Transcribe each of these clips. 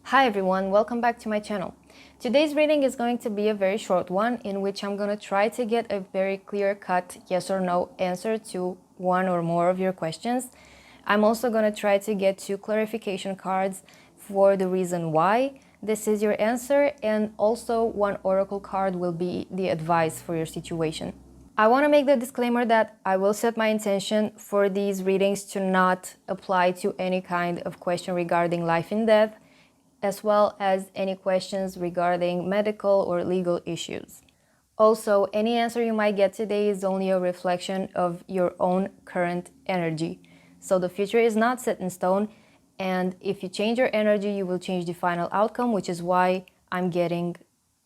Hi everyone, welcome back to my channel. Today's reading is going to be a very short one in which I'm going to try to get a very clear-cut yes or no answer to one or more of your questions. I'm also going to try to get 2 clarification cards for the reason why this is your answer, and also 1 oracle card will be the advice for your situation. I want to make the disclaimer that I will set my intention for these readings to not apply to any kind of question regarding life and death, as well as any questions regarding medical or legal issues. Also, any answer you might get today is only a reflection of your own current energy. So the future is not set in stone, and if you change your energy, you will change the final outcome, which is why I'm getting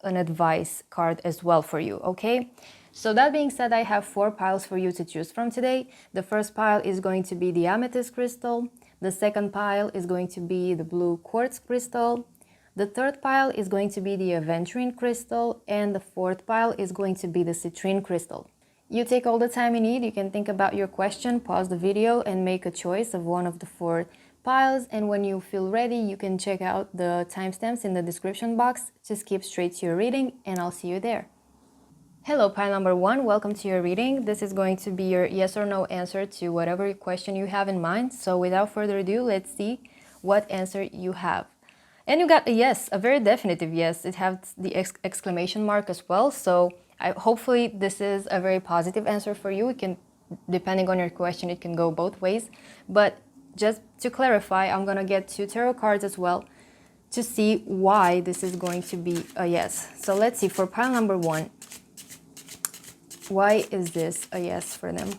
an advice card as well for you, okay? So that being said, I have 4 piles for you to choose from today. The first pile is going to be the amethyst crystal. The second pile is going to be the blue quartz crystal. The third pile is going to be the aventurine crystal. And the fourth pile is going to be the citrine crystal. You take all the time you need. You can think about your question, pause the video, and make a choice of one of the 4 piles. And when you feel ready, you can check out the timestamps in the description box to skip straight to your reading, and I'll see you there. Hello, pile number 1, welcome to your reading. This is going to be your yes or no answer to whatever question you have in mind. So without further ado, let's see what answer you have. And you got a yes, a very definitive yes. It has the exclamation mark as well. So hopefully this is a very positive answer for you. It can, depending on your question, it can go both ways. But just to clarify, I'm going to get 2 tarot cards as well to see why this is going to be a yes. So let's see, for pile number 1. Why is this a yes for them?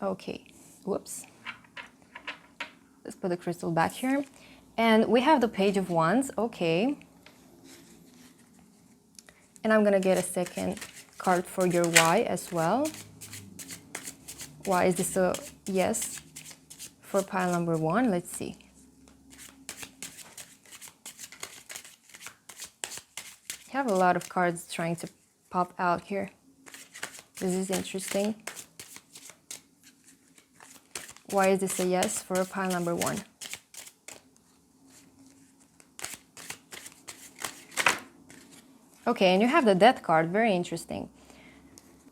Okay, whoops. Let's put the crystal back here. And we have the Page of Wands, okay. And I'm gonna get a second card for your why as well. Why is this a yes for pile number 1? Let's see. You have a lot of cards trying to pop out here. This is interesting. Why is this a yes for pile number 1? Okay, and you have the Death card, very interesting.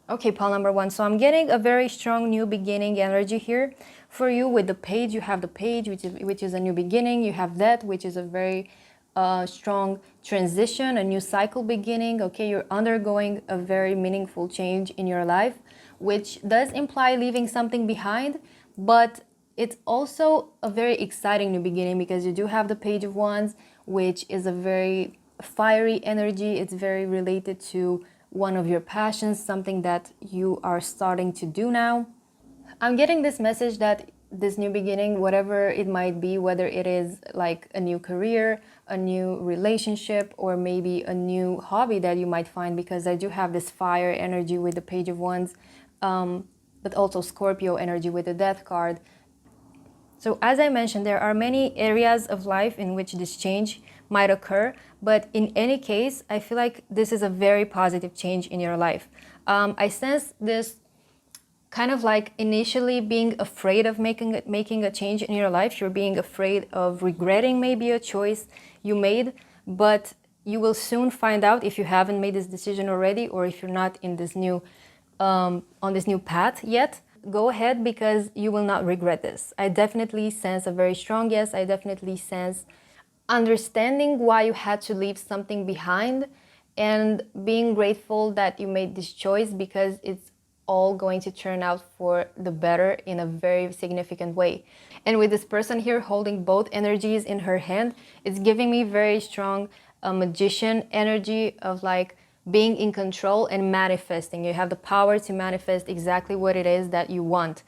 Okay, pile number 1, so I'm getting a very strong new beginning energy here. For you with the Page, you have the Page, which is a new beginning. You have Death, which is a very strong transition, a new cycle beginning. Okay, you're undergoing a very meaningful change in your life, which does imply leaving something behind, but it's also a very exciting new beginning because you do have the Page of Wands, which is a very fiery energy. It's very related to one of your passions, something that you are starting to do now. I'm getting this message that this new beginning, whatever it might be, whether it is like a new career, a new relationship, or maybe a new hobby that you might find, because I do have this fire energy with the Page of Wands, but also Scorpio energy with the Death card. So as I mentioned, there are many areas of life in which this change might occur, but in any case, I feel like this is a very positive change in your life. I sense this kind of like initially being afraid of making a change in your life. You're being afraid of regretting maybe a choice you made, but you will soon find out if you haven't made this decision already, or if you're not in this new on this new path yet. Go ahead, because you will not regret this. I definitely sense a very strong yes. I definitely sense understanding why you had to leave something behind, and being grateful that you made this choice, because it's all going to turn out for the better in a very significant way. And with this person here holding both energies in her hand, it's giving me very strong magician energy of like being in control and manifesting. You have the power to manifest exactly what it is that you want.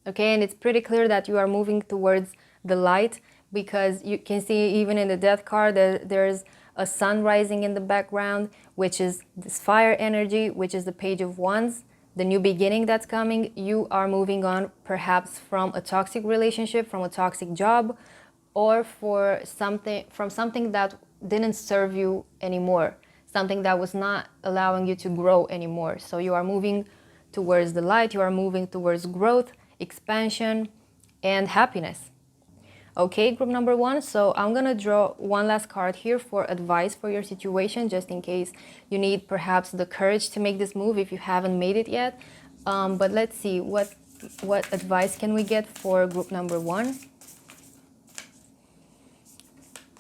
Okay, and it's pretty clear that you are moving towards the light, because you can see even in the Death card that there's a sun rising in the background, which is this fire energy, which is the Page of Wands. The new beginning that's coming. You are moving on perhaps from a toxic relationship, from a toxic job, or from something that didn't serve you anymore, something that was not allowing you to grow anymore. So you are moving towards the light, you are moving towards growth, expansion, and happiness. Okay, group number 1. So I'm gonna draw one last card here for advice for your situation, just in case you need perhaps the courage to make this move if you haven't made it yet. But let's see, what advice can we get for group number 1?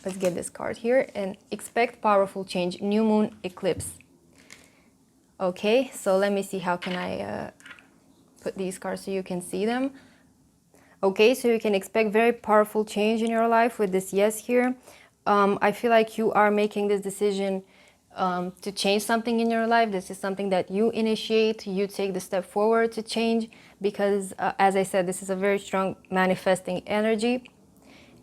Let's get this card here. And expect powerful change, new moon eclipse. Okay, so let me see, how can I put these cards so you can see them. Okay, so you can expect very powerful change in your life with this yes here. I feel like you are making this decision to change something in your life. This is something that you initiate, you take the step forward to change, because as I said, this is a very strong manifesting energy,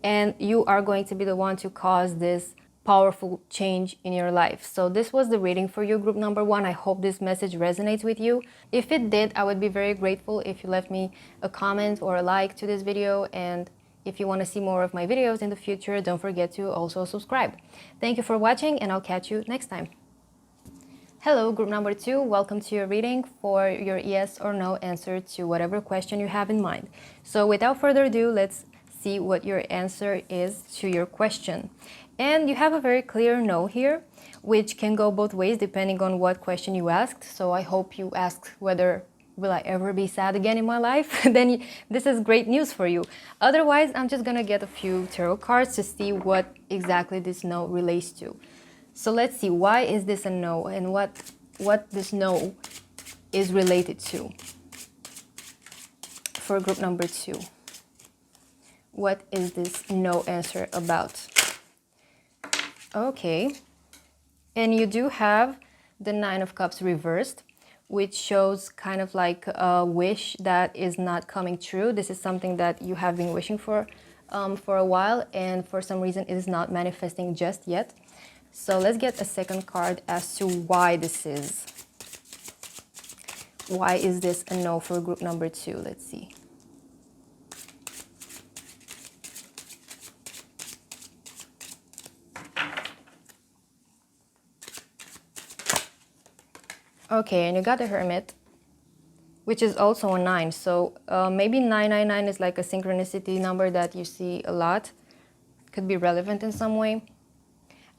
and you are going to be the one to cause this powerful change in your life. So this was the reading for you, group number 1. I hope this message resonates with you. If it did, I would be very grateful if you left me a comment or a like to this video. And if you want to see more of my videos in the future, don't forget to also subscribe. Thank you for watching, and I'll catch you next time. Hello, group number 2. Welcome to your reading for your yes or no answer to whatever question you have in mind. So without further ado, let's see what your answer is to your question. And you have a very clear no here, which can go both ways depending on what question you asked. So I hope you asked whether will I ever be sad again in my life? Then this is great news for you. Otherwise, I'm just gonna get a few tarot cards to see what exactly this no relates to. So let's see, why is this a no, and what this no is related to for group number 2. What is this no answer about? Okay, and you do have the 9 of Cups reversed, which shows kind of like a wish that is not coming true. This is something that you have been wishing for a while, and for some reason it is not manifesting just yet. So let's get a second card as to why this is. Why is this a no for group number 2? Let's see. Okay, and you got the Hermit, which is also a 9. So maybe 999 is like a synchronicity number that you see a lot. Could be relevant in some way.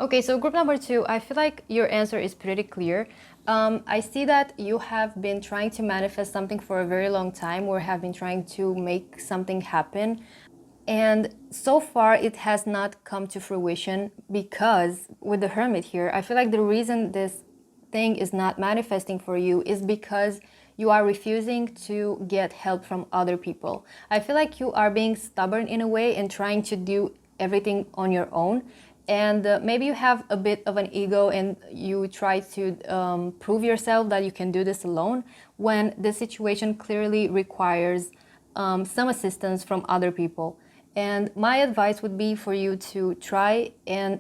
Okay, so group number 2, I feel like your answer is pretty clear. I see that you have been trying to manifest something for a very long time, or have been trying to make something happen. And so far it has not come to fruition, because with the Hermit here, I feel like the reason this thing is not manifesting for you is because you are refusing to get help from other people. I feel like you are being stubborn in a way and trying to do everything on your own. And maybe you have a bit of an ego, and you try to prove yourself that you can do this alone, when the situation clearly requires some assistance from other people. And my advice would be for you to try and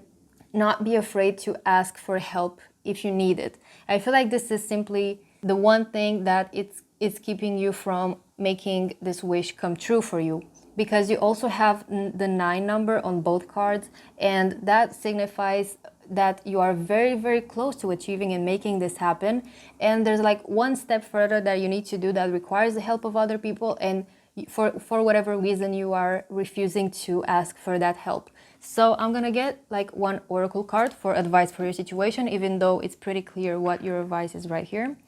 not be afraid to ask for help if you need it. I feel like this is simply the one thing that it's keeping you from making this wish come true for you, because you also have the 9 number on both cards, and that signifies that you are very, very close to achieving and making this happen. And there's like one step further that you need to do that requires the help of other people, and for whatever reason you are refusing to ask for that help. So I'm gonna get like one oracle card for advice for your situation, even though it's pretty clear what your advice is right here.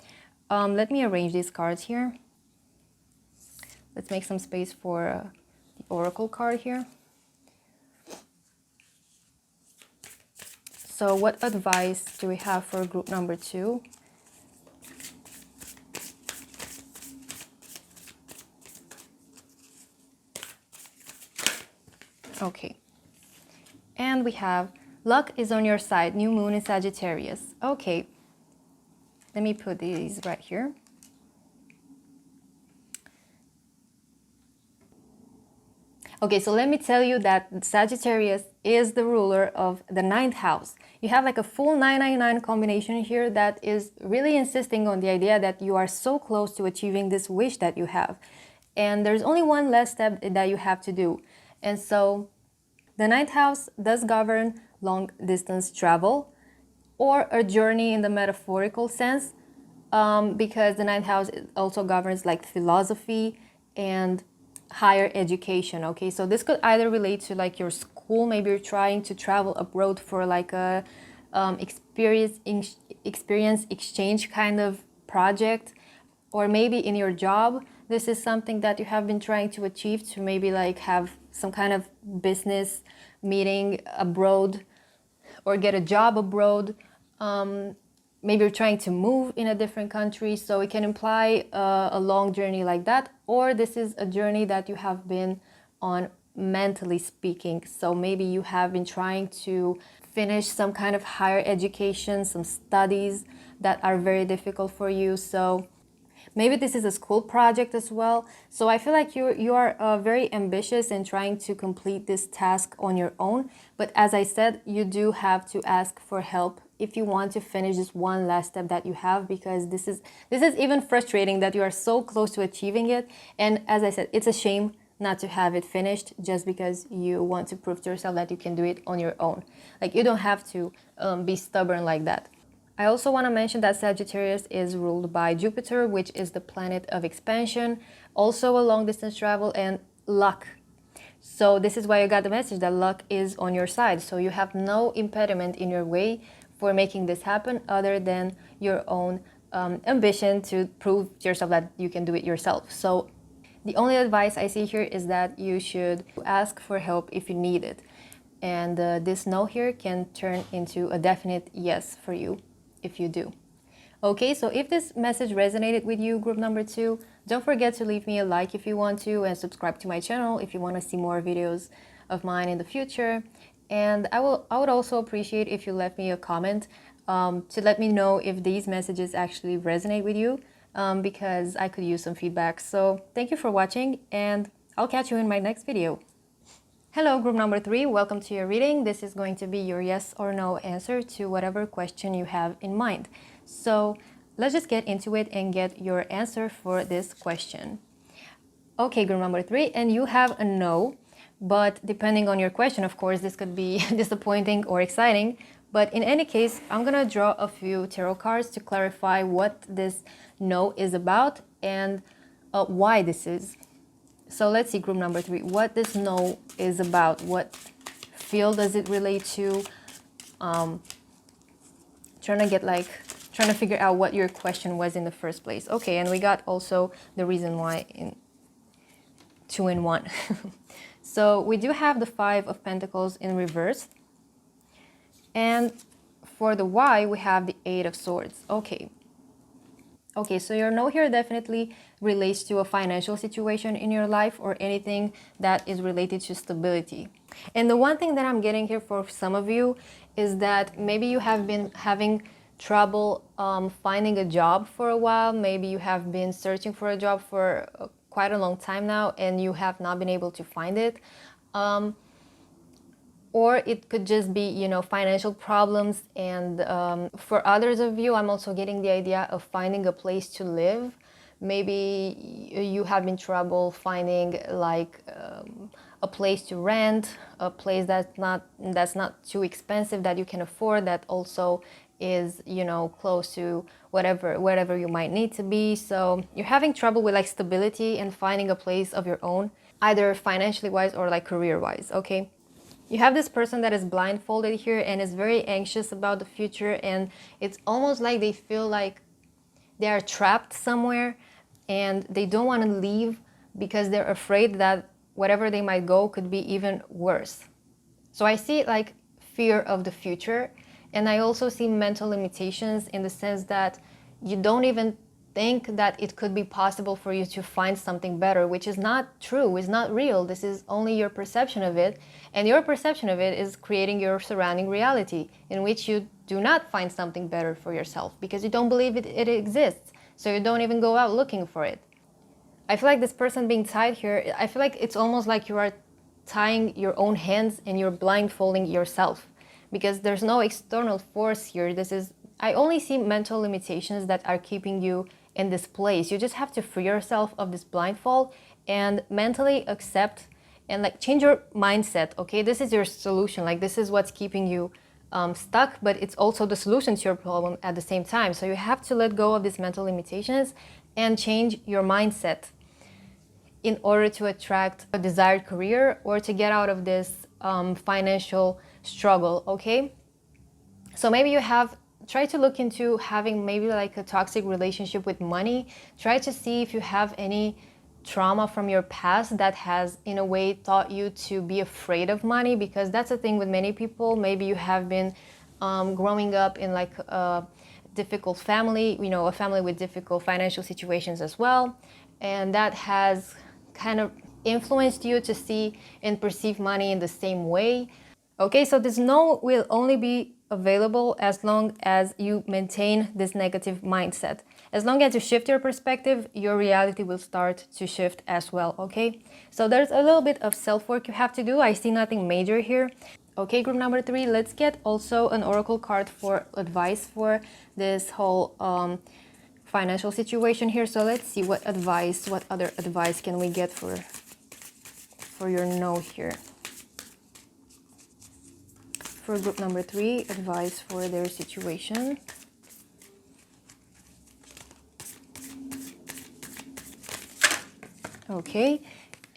Let me arrange these cards here. Let's make some space for the oracle card here. So what advice do we have for group number 2? Okay. And we have luck is on your side, new moon in Sagittarius. Okay. Let me put these right here. Okay, so let me tell you that Sagittarius is the ruler of the 9th house. You have like a full 999 combination here that is really insisting on the idea that you are so close to achieving this wish that you have. And there's only one last step that you have to do. And so the 9th house does govern long distance travel, or a journey in the metaphorical sense, because the 9th house also governs like philosophy and higher education. Okay, so this could either relate to like your school, maybe you're trying to travel abroad for like a experience exchange kind of project, or maybe in your job this is something that you have been trying to achieve, to maybe like have some kind of business meeting abroad or get a job abroad. Maybe you're trying to move in a different country, so it can imply a long journey like that, or this is a journey that you have been on mentally speaking. So maybe you have been trying to finish some kind of higher education, some studies that are very difficult for you. So maybe this is a school project as well. So I feel like you are very ambitious in trying to complete this task on your own. But as I said, you do have to ask for help if you want to finish this one last step that you have, because this is even frustrating that you are so close to achieving it. And as I said, it's a shame not to have it finished just because you want to prove to yourself that you can do it on your own. Like, you don't have to be stubborn like that. I also want to mention that Sagittarius is ruled by Jupiter, which is the planet of expansion, also a long distance travel and luck. So this is why you got the message that luck is on your side. So you have no impediment in your way for making this happen other than your own ambition to prove to yourself that you can do it yourself. So the only advice I see here is that you should ask for help if you need it. And this no here can turn into a definite yes for you if you do. Okay, so if this message resonated with you, group number 2, don't forget to leave me a like if you want to, and subscribe to my channel if you want to see more videos of mine in the future. And I would also appreciate if you left me a comment to let me know if these messages actually resonate with you, because I could use some feedback. So thank you for watching, and I'll catch you in my next video. Hello, group number 3, welcome to your reading. This is going to be your yes or no answer to whatever question you have in mind. So let's just get into it and get your answer for this question. Okay, group number 3, and you have a no, but depending on your question, of course, this could be disappointing or exciting. But in any case, I'm gonna draw a few tarot cards to clarify what this no is about and why this is. So let's see, group number 3, what this no is about. What field does it relate to? Trying to figure out what your question was in the first place. Okay, and we got also the reason why in 2 in 1. So we do have the 5 of Pentacles in reverse. And for the why, we have the 8 of Swords. Okay, so your no here definitely relates to a financial situation in your life or anything that is related to stability. And the one thing that I'm getting here for some of you is that maybe you have been having trouble finding a job for a while. Maybe you have been searching for a job for quite a long time now and you have not been able to find it. Or it could just be, you know, financial problems. And for others of you, I'm also getting the idea of finding a place to live. Maybe you have been trouble finding like a place to rent, a place that's not too expensive, that you can afford, that also is, you know, close to wherever you might need to be. So you're having trouble with like stability and finding a place of your own, either financially wise or like career wise. Okay. You have this person that is blindfolded here and is very anxious about the future, and it's almost like they feel like they are trapped somewhere and they don't want to leave because they're afraid that whatever they might go could be even worse. So I see like fear of the future, and I also see mental limitations in the sense that you don't even think that it could be possible for you to find something better, which is not true, is not real. This is only your perception of it, and your perception of it is creating your surrounding reality in which you do not find something better for yourself because you don't believe it exists, so you don't even go out looking for it. I feel like this person being tied here, I feel like it's almost like you are tying your own hands and you're blindfolding yourself, because there's no external force here. I only see mental limitations that are keeping you in this place. You just have to free yourself of this blindfold and mentally accept and like change your mindset. Okay, this is your solution. Like, this is what's keeping you stuck, but it's also the solution to your problem at the same time. So you have to let go of these mental limitations and change your mindset. in order to attract a desired career or to get out of this financial struggle, okay? So maybe you have try to look into having maybe like a toxic relationship with money. Try to see if you have any trauma from your past that has in a way taught you to be afraid of money, because that's the thing with many people. Maybe you have been growing up in like a difficult family, you know, a family with difficult financial situations as well, and that has kind of influenced you to see and perceive money in the same way. Okay, so this no will only be available as long as you maintain this negative mindset. As long as you shift your perspective, your reality will start to shift as well, okay? So there's a little bit of self-work you have to do. I see nothing major here. Okay, group number 3, let's get also an oracle card for advice for this whole financial situation here. So let's see what other advice can we get for your no here. For group number 3, advice for their situation. Okay,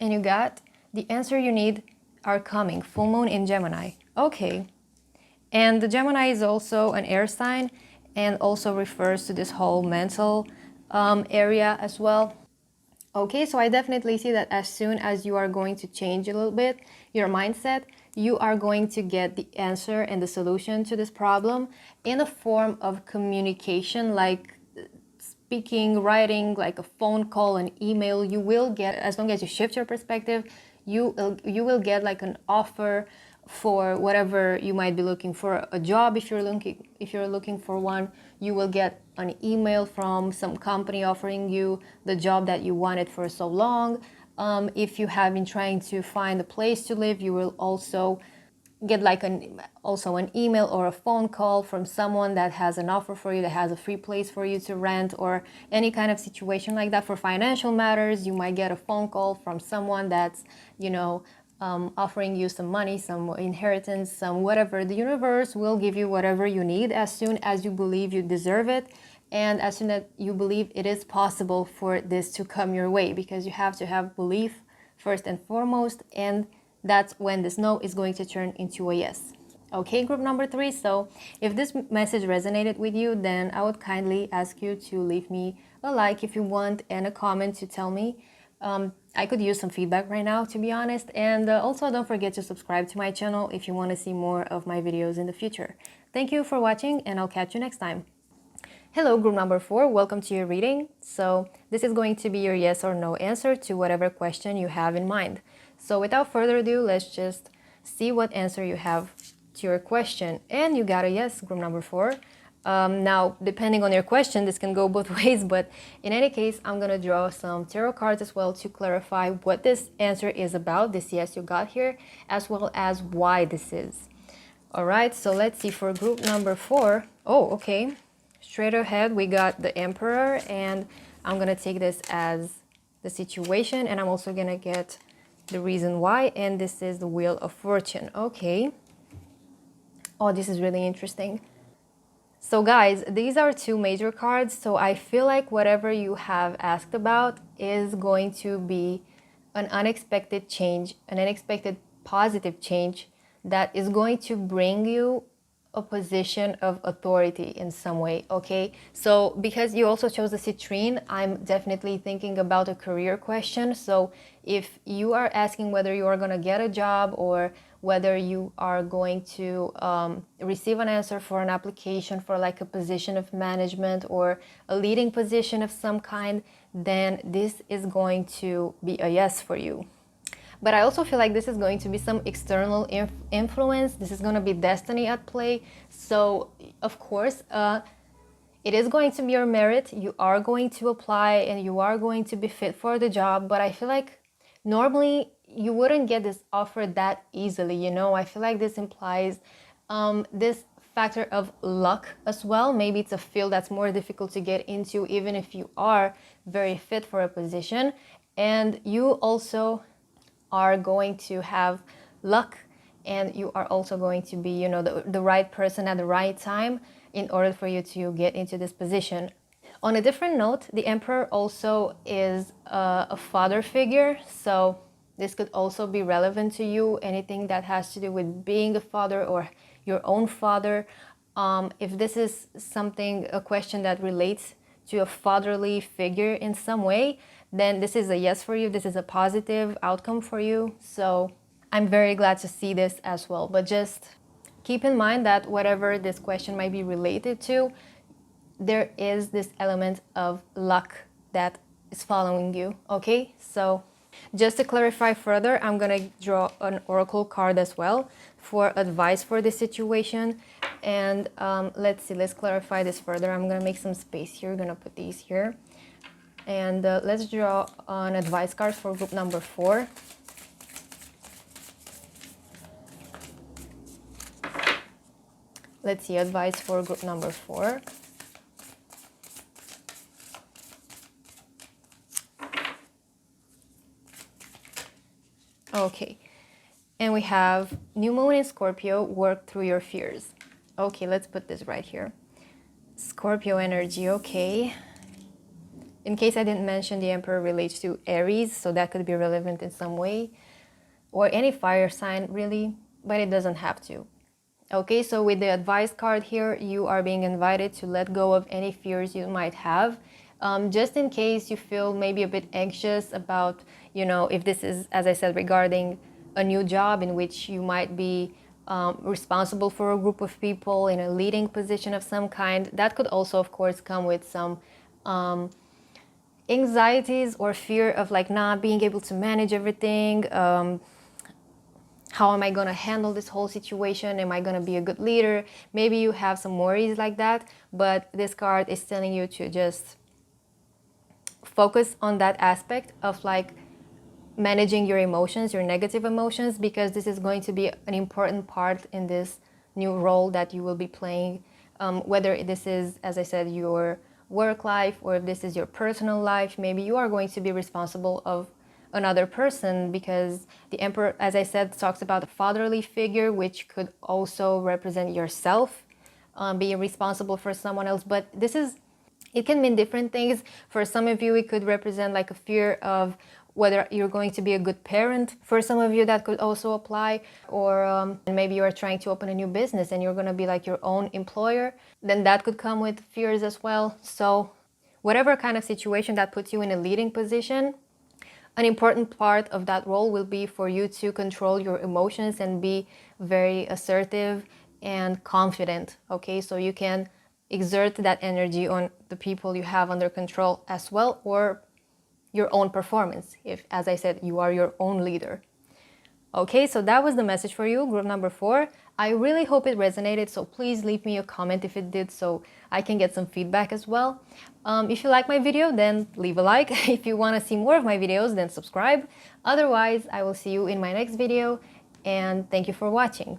and you got the answer you need are coming. Full moon in Gemini. Okay, and the Gemini is also an air sign and also refers to this whole mental area as well. Okay, so I definitely see that as soon as you are going to change a little bit your mindset, you are going to get the answer and the solution to this problem in a form of communication, like speaking, writing, like a phone call, an email. You will get, as long as you shift your perspective, you will get like an offer for whatever you might be looking for. A job, if you're looking for one, you will get an email from some company offering you the job that you wanted for so long. If you have been trying to find a place to live, you will also get like an email or a phone call from someone that has an offer for you, that has a free place for you to rent, or any kind of situation like that. For financial matters, you might get a phone call from someone that's, you know, offering you some money, some inheritance, some whatever. The universe will give you whatever you need as soon as you believe you deserve it, and as soon as you believe it is possible for this to come your way, because you have to have belief first and foremost, and that's when this no is going to turn into a yes. Okay, group number 3, so if this message resonated with you, then I would kindly ask you to leave me a like if you want, and a comment to tell me. I could use some feedback right now, to be honest. And also don't forget to subscribe to my channel if you want to see more of my videos in the future. Thank you for watching, and I'll catch you next time. Hello, group number 4, welcome to your reading. So this is going to be your yes or no answer to whatever question you have in mind. So without further ado, let's just see what answer you have to your question. And you got a yes, group number 4. Now, depending on your question, this can go both ways, but in any case, I'm going to draw some tarot cards as well to clarify what this answer is about, this yes you got here, as well as why this is. All right, so let's see for group number 4. Oh, okay. Straight ahead, we got the Emperor, and I'm going to take this as the situation, and I'm also going to get the reason why, and this is the Wheel of Fortune. Okay. Oh, this is really interesting. So guys, these are 2 major cards, so I feel like whatever you have asked about is going to be an unexpected change, an unexpected positive change that is going to bring you a position of authority in some way, okay? So because you also chose the citrine, I'm definitely thinking about a career question. So if you are asking whether you are going to get a job or whether you are going to receive an answer for an application for like a position of management or a leading position of some kind, then this is going to be a yes for you. But I also feel like this is going to be some external influence. This is going to be destiny at play. So, of course, it is going to be your merit. You are going to apply and you are going to be fit for the job. But I feel like normally you wouldn't get this offer that easily, you know? I feel like this implies this factor of luck as well. Maybe it's a field that's more difficult to get into, even if you are very fit for a position. And you also are going to have luck, and you are also going to be, you know, the right person at the right time in order for you to get into this position. On a different note, the Emperor also is a father figure, so this could also be relevant to you, anything that has to do with being a father or your own father. If this is something, a question that relates to a fatherly figure in some way, then this is a yes for you. This is a positive outcome for you. So I'm very glad to see this as well. But just keep in mind that whatever this question might be related to, there is this element of luck that is following you, okay? So just to clarify further, I'm gonna draw an oracle card as well for advice for this situation. And let's see, let's clarify this further. I'm gonna make some space here, I'm gonna put these here. And let's draw an advice card for group number 4. Let's see, advice for group number 4. Okay, and we have new moon in Scorpio, work through your fears. Okay, let's put this right here. Scorpio energy, okay. In case I didn't mention, the Emperor relates to Aries, so that could be relevant in some way. Or any fire sign, really, but it doesn't have to. Okay, so with the advice card here, you are being invited to let go of any fears you might have. Just in case you feel maybe a bit anxious about, you know, if this is, as I said, regarding a new job in which you might be responsible for a group of people in a leading position of some kind, that could also, of course, come with some anxieties or fear of like not being able to manage everything. How am I going to handle this whole situation? Am I going to be a good leader? Maybe you have some worries like that, but this card is telling you to just focus on that aspect of like managing your emotions, your negative emotions, because this is going to be an important part in this new role that you will be playing. Whether this is, as I said, your work life, or if this is your personal life, maybe you are going to be responsible of another person, because the Emperor, as I said, talks about a fatherly figure, which could also represent yourself, being responsible for someone else. But this is, it can mean different things. For some of you, it could represent like a fear of whether you're going to be a good parent. For some of you, that could also apply. Or maybe you are trying to open a new business and you're going to be like your own employer. Then that could come with fears as well. So whatever kind of situation that puts you in a leading position, an important part of that role will be for you to control your emotions and be very assertive and confident, okay? So you can exert that energy on the people you have under control as well, or your own performance, if, as I said, you are your own leader. Okay, so that was the message for you, group number 4. I really hope it resonated, so please leave me a comment if it did, so I can get some feedback as well. If you like my video, then leave a like. If you want to see more of my videos, then subscribe. Otherwise, I will see you in my next video, and thank you for watching.